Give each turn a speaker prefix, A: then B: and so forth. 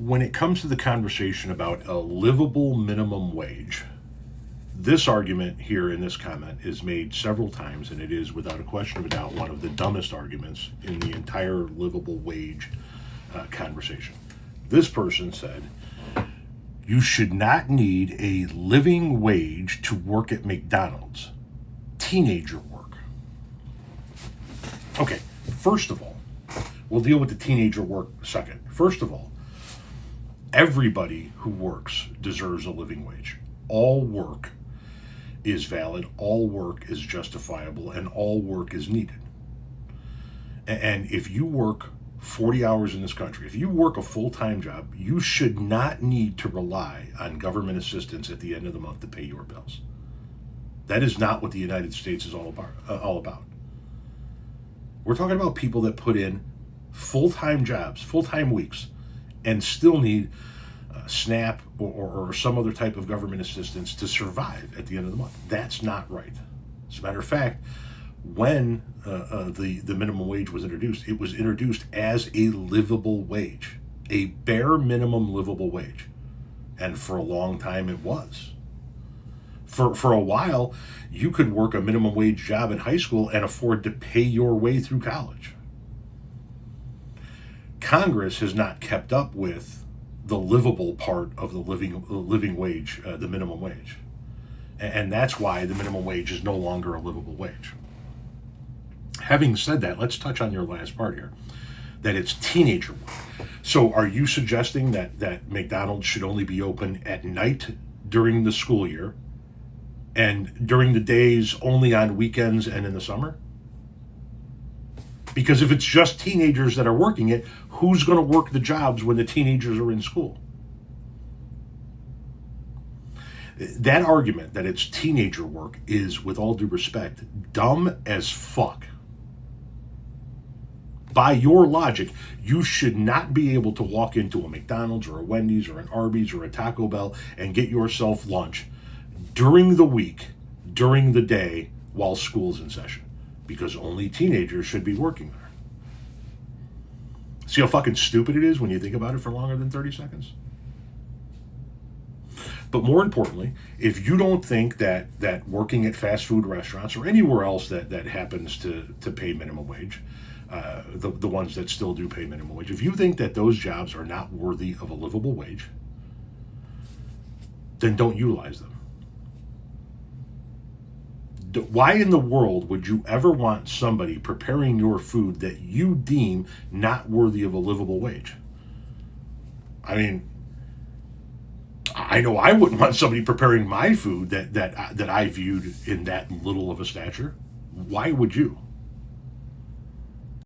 A: when it comes to the conversation about a livable minimum wage, this argument here in this comment is made several times, and it is without a question of a doubt one of the dumbest arguments in the entire livable wage conversation. This person said, you should not need a living wage to work at McDonald's. Teenager work. Okay, first of all, we'll deal with the teenager work second. First of all, everybody who works deserves a living wage. All work is valid, all work is justifiable, and all work is needed. And if you work 40 hours in this country, if you work a full-time job, you should not need to rely on government assistance at the end of the month to pay your bills. That is not what the United States is all about. We're talking about people that put in full-time jobs, full-time weeks, and still need SNAP or some other type of government assistance to survive at the end of the month. That's not right. As a matter of fact, when the minimum wage was introduced, it was introduced as a livable wage, a bare minimum livable wage. And for a long time it was. For a while, you could work a minimum wage job in high school and afford to pay your way through college. Congress has not kept up with the livable part of the living wage, the minimum wage. And that's why the minimum wage is no longer a livable wage. Having said that, let's touch on your last part here, that it's teenager work. So are you suggesting that McDonald's should only be open at night during the school year and during the days only on weekends and in the summer? Because if it's just teenagers that are working it, who's going to work the jobs when the teenagers are in school? That argument that it's teenager work is, with all due respect, dumb as fuck. By your logic, you should not be able to walk into a McDonald's or a Wendy's or an Arby's or a Taco Bell and get yourself lunch during the week, during the day, while school's in session. Because only teenagers should be working there. See how fucking stupid it is when you think about it for longer than 30 seconds? But more importantly, if you don't think that working at fast food restaurants or anywhere else that happens to pay minimum wage, the ones that still do pay minimum wage, if you think that those jobs are not worthy of a livable wage, then don't utilize them. Why in the world would you ever want somebody preparing your food that you deem not worthy of a livable wage? I mean, I know I wouldn't want somebody preparing my food that I viewed in that little of a stature. Why would you?